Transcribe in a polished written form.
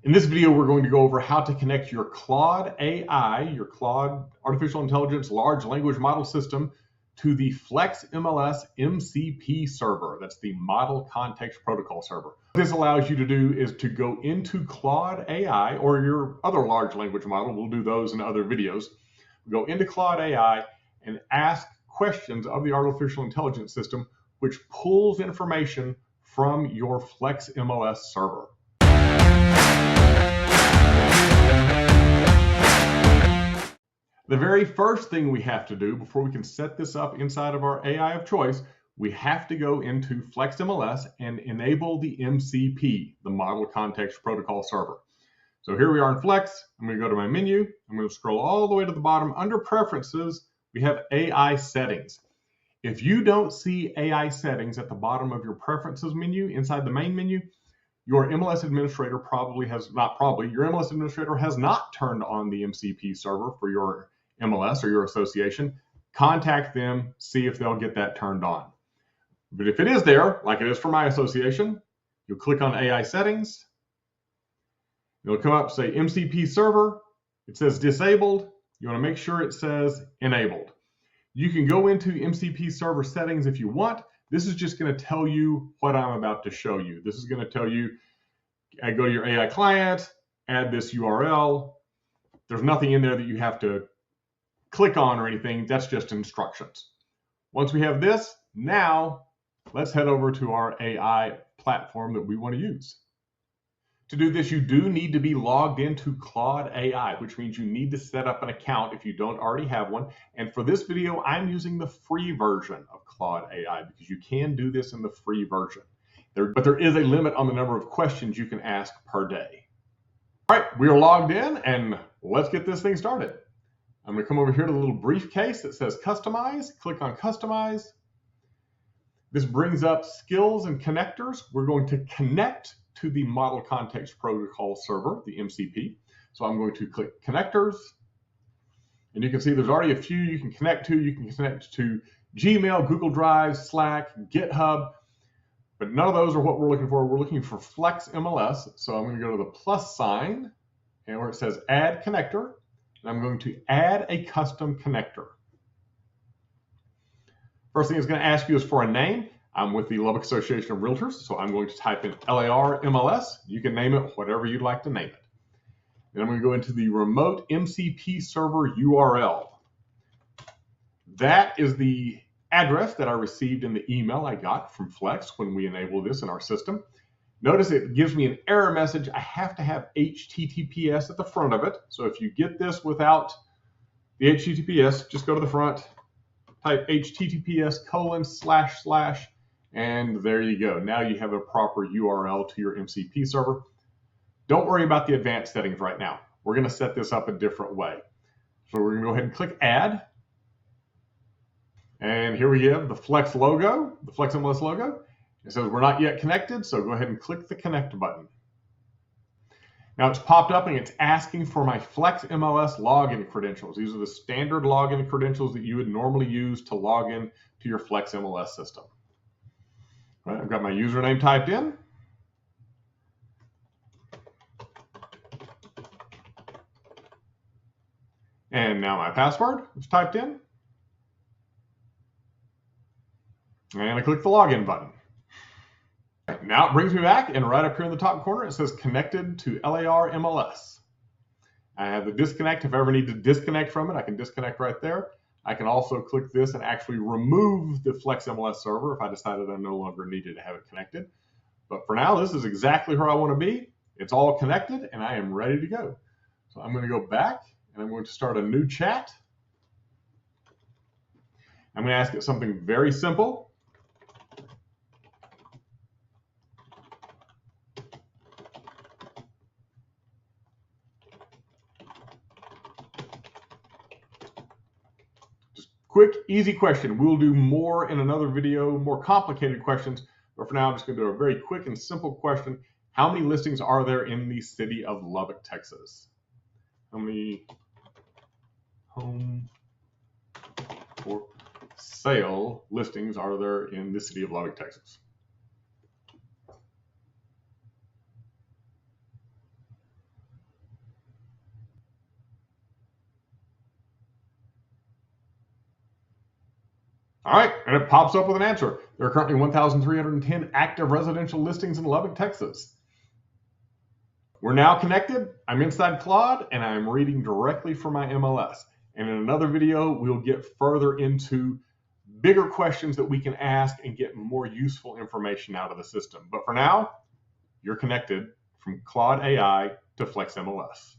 In this video, we're going to go over how to connect your Claude AI, your Claude Artificial Intelligence Large Language Model System, to the Flex MLS MCP server. That's the Model Context Protocol server. What this allows you to do is to go into Claude AI or your other large language model. We'll do those in other videos. Go into Claude AI and ask questions of the artificial intelligence system, which pulls information from your Flex MLS server. The very first thing we have to do before we can set this up inside of our AI of choice, we have to go into Flex MLS and enable the MCP, the Model Context Protocol server. So here we are in Flex. I'm going to go to my menu. I'm going to scroll all the way to the bottom. Under Preferences, we have AI Settings. If you don't see AI Settings at the bottom of your Preferences menu inside the main menu, your MLS administrator your MLS administrator has not turned on the MCP server for your MLS or your association. Contact them, see if they'll get that turned on. But if it is there, like it is for my association, you'll click on AI Settings. It'll come up, say MCP server. It says disabled. You want to make sure it says enabled. You can go into MCP server settings if you want. This is just going to tell you what I'm about to show you. This is going to tell you, go to your AI client, add this URL. There's nothing in there that you have to click on or anything. That's just instructions. Once we have this, now let's head over to our AI platform that we want to use. To do this, you do need to be logged into Claude AI, which means you need to set up an account if you don't already have one. And for this video, I'm using the free version of Claude AI because you can do this in the free version. But there is a limit on the number of questions you can ask per day. All right, we are logged in and let's get this thing started. I'm going to come over here to the little briefcase that says Customize. Click on Customize. This brings up skills and connectors. We're going to connect to the Model Context Protocol server, the MCP. So I'm going to click Connectors. And you can see there's already a few you can connect to. You can connect to Gmail, Google Drive, Slack, GitHub. But none of those are what we're looking for. We're looking for Flex MLS. So I'm going to go to the plus sign and where it says Add Connector. And I'm going to add a custom connector. First thing it's going to ask you is for a name. I'm with the Lubbock Association of Realtors, so I'm going to type in LAR MLS. You can name it whatever you'd like to name it. Then I'm going to go into the remote MCP server URL. That is the address that I received in the email I got from Flex when we enable this in our system. Notice it gives me an error message. I have to have HTTPS at the front of it. So if you get this without the HTTPS, just go to the front, type HTTPS:// and there you go. Now you have a proper URL to your MCP server. Don't worry about the advanced settings right now. We're going to set this up a different way. So we're going to go ahead and click Add. And here we have the Flex logo, the Flex MLS logo. It says we're not yet connected, so go ahead and click the Connect button. Now it's popped up and it's asking for my Flex MLS login credentials. These are the standard login credentials that you would normally use to log in to your Flex MLS system. All right, I've got my username typed in. And now my password is typed in. And I click the login button. Now it brings me back, and right up here in the top corner, it says connected to LAR MLS. I have the disconnect. If I ever need to disconnect from it, I can disconnect right there. I can also click this and actually remove the Flex MLS server if I decided I no longer needed to have it connected. But for now, this is exactly where I want to be. It's all connected, and I am ready to go. So I'm going to go back, and I'm going to start a new chat. I'm going to ask it something very simple. Quick, easy question. We'll do more in another video, more complicated questions, but for now, I'm just going to do a very quick and simple question. How many listings are there in the city of Lubbock, Texas? How many home for sale listings are there in the city of Lubbock, Texas? All right, and it pops up with an answer. There are currently 1,310 active residential listings in Lubbock, Texas. We're now connected. I'm inside Claude, and I'm reading directly from my MLS. And in another video, we'll get further into bigger questions that we can ask and get more useful information out of the system. But for now, you're connected from Claude AI to Flex MLS.